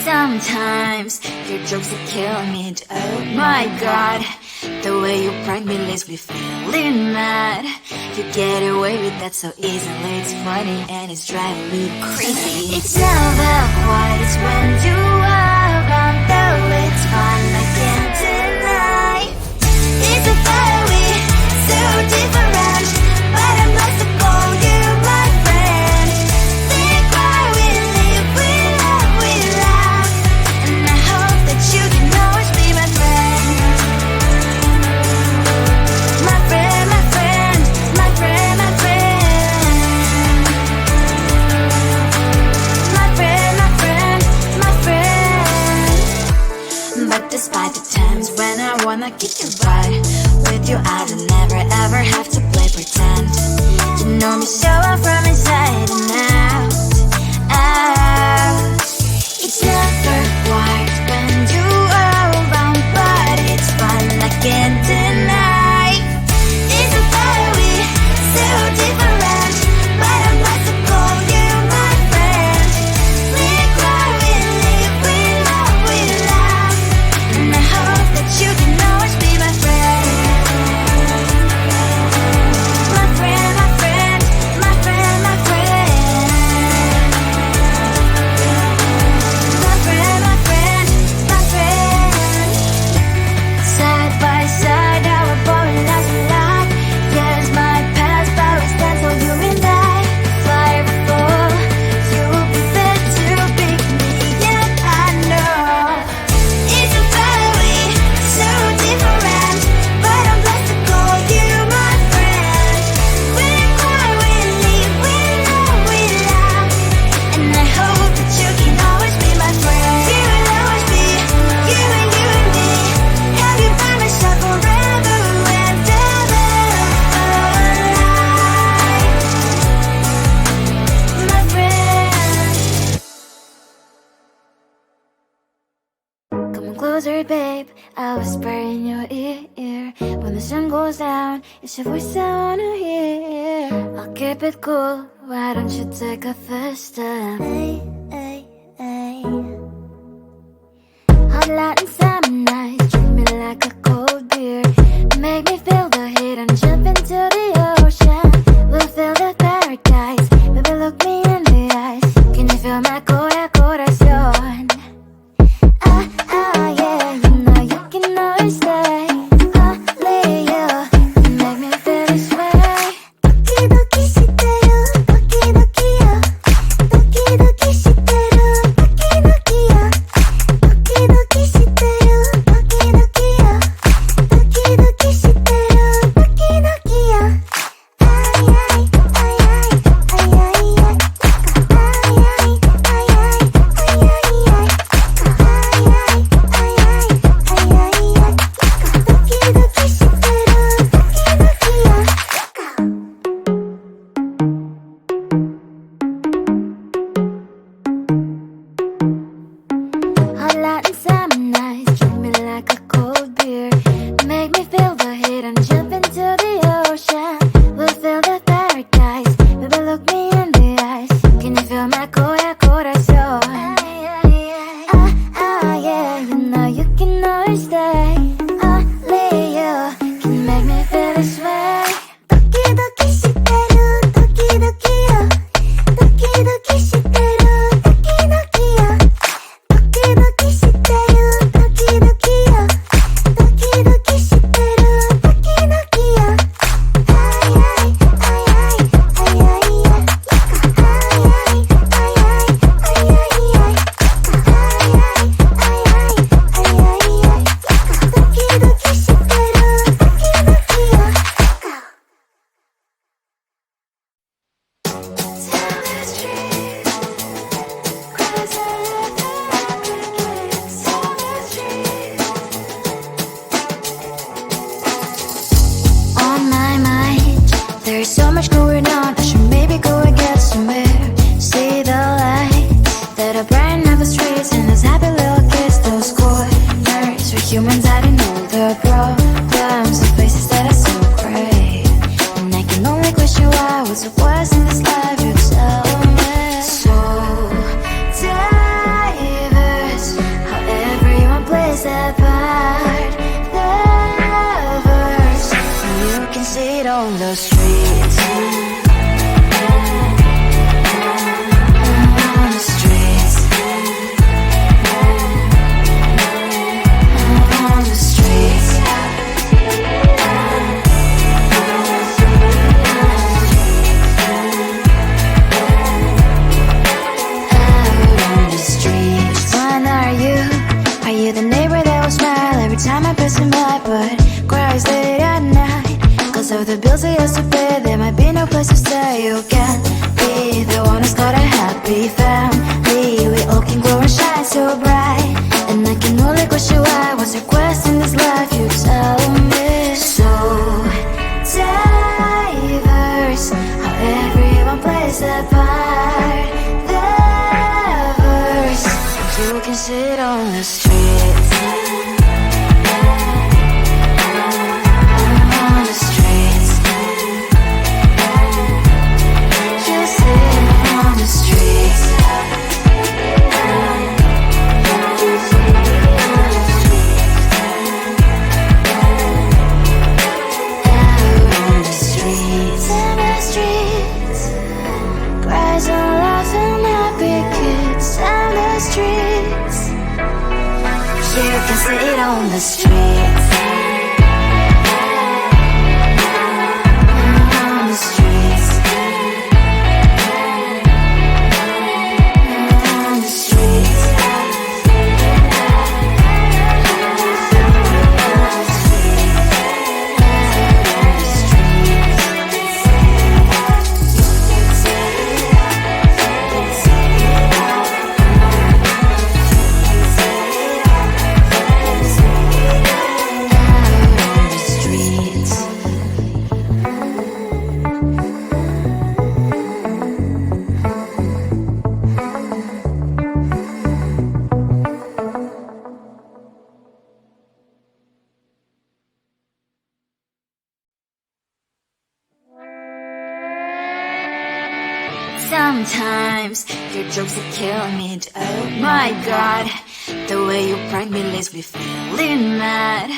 Sometimes your jokes are killing me. Oh my god, the way you prank me leaves me feeling mad. You get away with that so easily. It's funny and it's driving me crazy. It's never quiet, it's when you are around. Though it's fun, I can't deny. It's a very so different, but I'm lost to call you my friend. Think why we live, we love, we laugh, and I hope that you can always be my friend. My friend, my friend, my friend, my friend. My friend, my friend, my friend. But despite the times when I wanna kick your butt, with you I don't never ever have to play pretend. You know me so well from inside and out, out. It's never quiet when you are around, but it's fun, I can't deny. It's a very so different, but I'm lost to call you my friend. We cry, we live, we love, we laugh, and I hope that you can always be my friend. My friend, my friend, my friend, my friend. My friend, my friend, my friend. Side by side, our boring lives we laugh. Yes, my past, but we stand so you and I. Fly before you will be there to pick me, yeah, I know. It's a very so different, but I'm blessed to call you my friend. We cry, we live, we love, we laugh, and I hope that you can always be my friend. You will always be you and me. Have you by my side forever and ever alive, my friend. Come on closer, babe, I'll whisper in your ear. When the sun goes down, it's your voice I wanna hear. I'll keep it cool, why don't you take a first step? Hey, hey, hey. Hot light and summer nights, treat me like a cold beer. Make me feel the heat and jump into the ocean. We'll feel the paradise, baby look me in the eyes. Can you feel my corazón? Ah, ah, yeah, you know you can always stay. Only you can make me feel this way. Doki doki shiteru, doki doki yo. Doki doki shiteru, doki doki yo. Doki doki shiteru, doki doki yo. Doki doki shiteru, doki doki yo. Ay ay ay ay ay ay ay. Ay ay ay ay ay ay ay. Ay ay ay ay ay ay ay. Doki doki shiteru, doki doki yo. Hot light and summer nights, treat me like a cold beer. Make me feel the heat and jump into the ocean. We'll feel the paradise, baby look me in the eyes. Can you feel my corazón? Ah, ah, yeah, you know you can always stay. Only you can make me feel this way. Doki doki shiteru, doki doki yo. Doki doki shiteru, doki doki yo. Doki doki shiteru, doki doki yo. Doki doki shiteru, doki doki yo. Ay ay ay ay ay ay ay. Ay ay ay ay ay ay ay. Ay ay ay ay ay ay ay. Doki doki shiteru, doki doki yo. On my mind, there's so much going on. I should maybe go and get somewhere. See the lights that are brighten up the streets, and those happy little kids, those corners where humans hiding all their problems, the places that are so great. And I can only question why was it was in this life. apart the verse. You can sit on the streets. On the streets. You sit on the streets. Sit on the streets. On the streets. On the streets. Sometimes your jokes are killing me. Oh my god, the way you prank me leaves me feeling mad.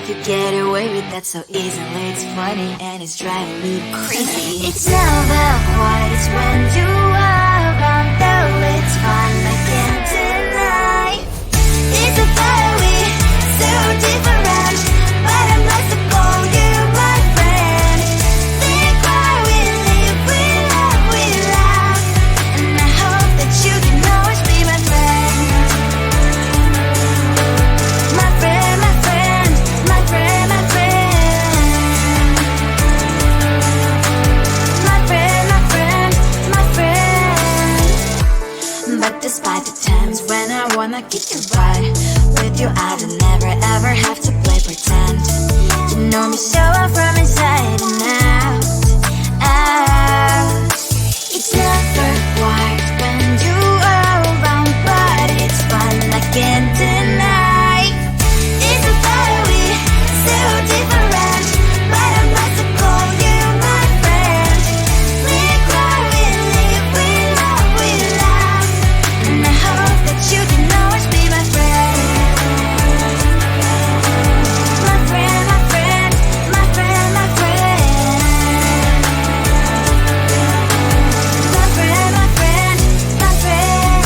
You get away with that so easily. It's funny and it's driving me crazy. It's never quiet, it's when you are around. Though it's fun, I can't deny. It's a very so different, but I'm blessed to call you my friend. Think why we live, we love, we laugh, and I hope that you can always be my friend. My friend, my friend, my friend, my friend. My friend, my friend, my friend. But despite the times when I wanna get you right, with you I don't never ever have to play pretend. You know me so well from inside and out, out. It's never quiet when you are around, but it's fun, I can't deny. It's a very so different, but I'm blessed to call you my friend. We cry, we live, we love, we laugh, and I hope that you can always be my friend. My friend, my friend, my friend, my friend. My friend, my friend, my friend.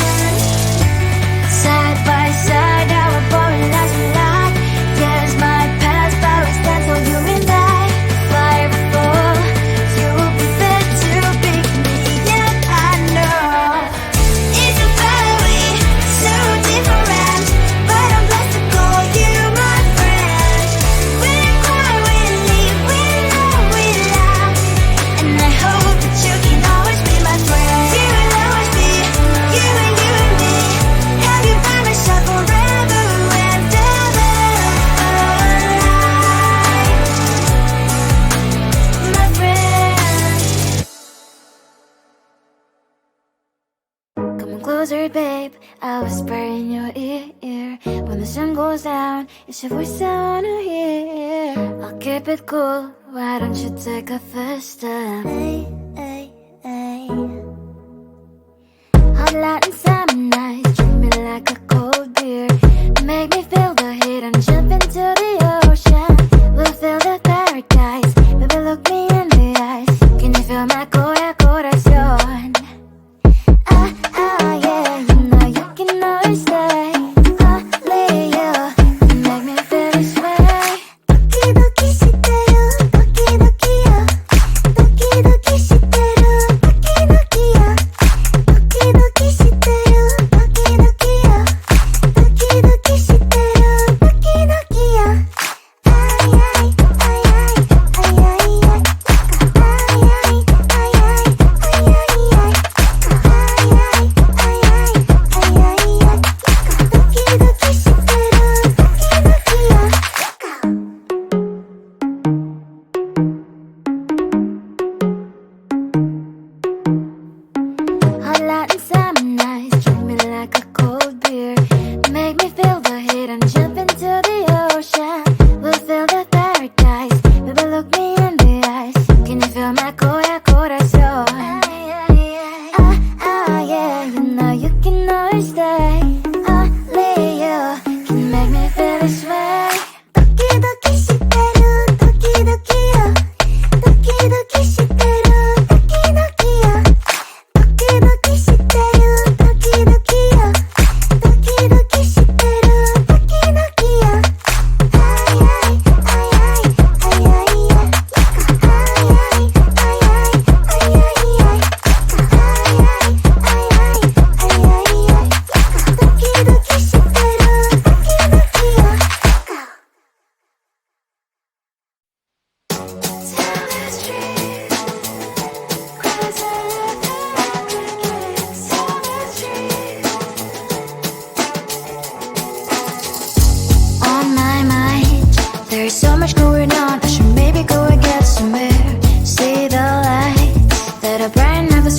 Side by side, our body lies alive. Yes, my past always stands for you and I. Fire before you prefer to pick me, yet I know it's a very so different, but I'm blessed to call you my friend. We cry, we live, we love, we laugh, and I hope that you can always be my friend. You will always be you and me. Have you by my side forever and ever alive, my friend. Come closer, babe, I'll whisper in your ear. When the sun goes down, it's your voice I wanna hear. I'll keep it cool, why don't you take a first step? Hey, hey, hey. Hot light and summer nights, treat me like a cold beer. Make me feel the heat and jump into the ocean. We'll feel the paradise, baby look me in the eyes. Can you feel my corazón? Yeah, you know you can always stay. Only you make me feel this way. Doki doki shiteru, doki doki yo. Doki doki shiteru, doki doki yo. Doki doki shiteru.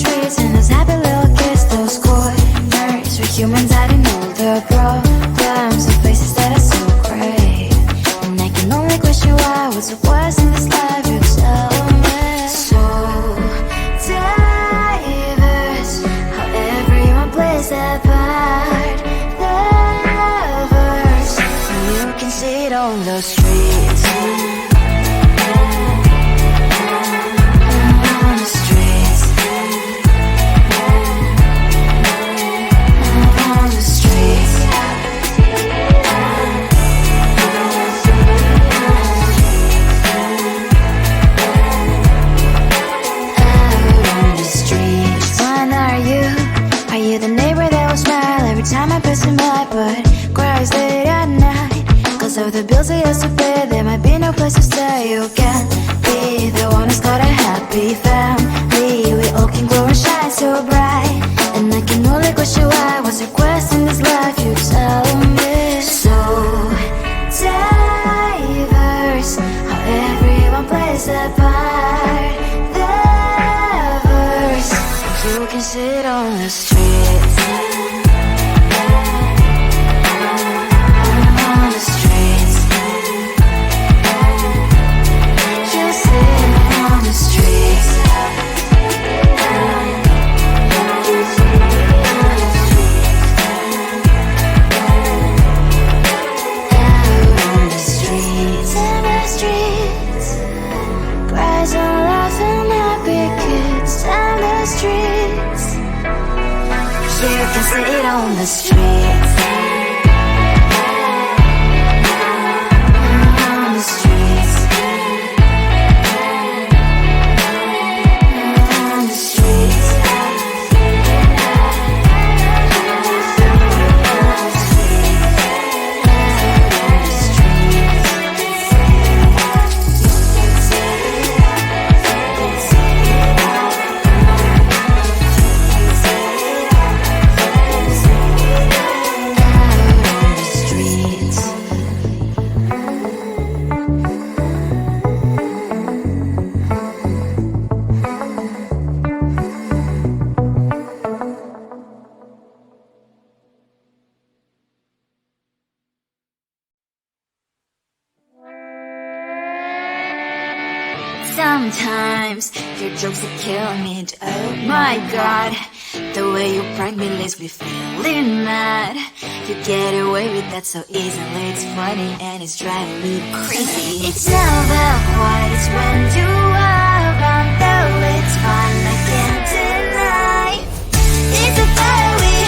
streets and those happy little kids, those corners where humans hiding all their problems in places that are so great. And I can only question why, what's the worst in this life, you tell me. So diverse, how everyone plays their part. Lovers, and you can see it on the streets. Of the bills I used to pay, there might be no place to stay. You can be the one who's got a happy family. We all can glow and shine so bright. And I can only question why, what's your quest in this life, you tell me. So diverse, how everyone plays their part. Lovers, you can sit on the streets. You can see it on the streets. On the streets. On the streets. Sometimes your jokes are killing me. Oh my god, the way you prank me leaves me feeling mad. You get away with that so easily. It's funny and it's driving me crazy. It's never quite, it's when you are around, though it's fun, I can't deny. It's a very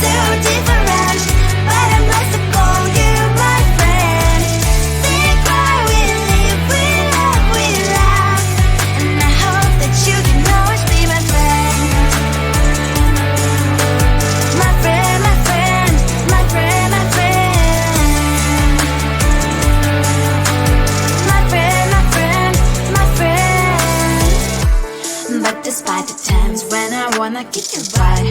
so different, but I'm not to call you my friend. Think why we live, we love, we laugh, and I hope that you can always be my friend. My friend, my friend, my friend, my friend. My friend, my friend, my friend. But despite the times when I wanna kick your butt,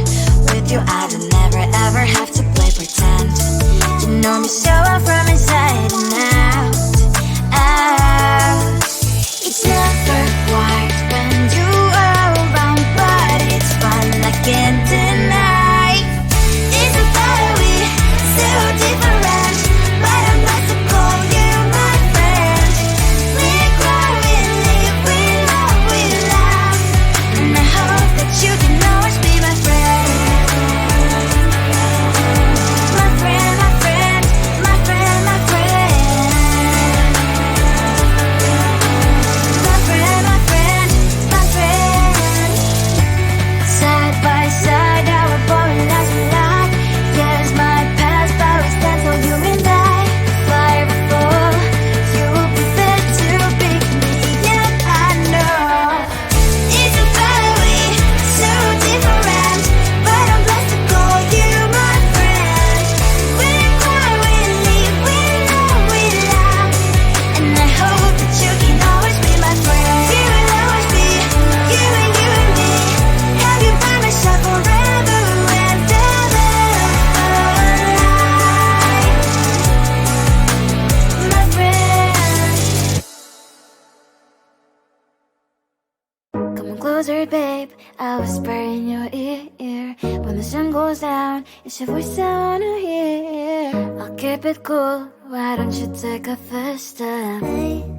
with you I don't never ever have to play pretend. You know me so well from inside and out, out. It's never quite when you are around, but it's fun, I can't deny. It's a very so different, but I'm not to call you my friend. We cry, we live, we love, we laugh, and I hope that you can always be my friend. My friend, my friend, my friend, my friend. My friend, buzzard, babe, I'll whisper in your ear. When the sun goes down, it's your voice I wanna hear. I'll keep it cool, why don't you take a first step?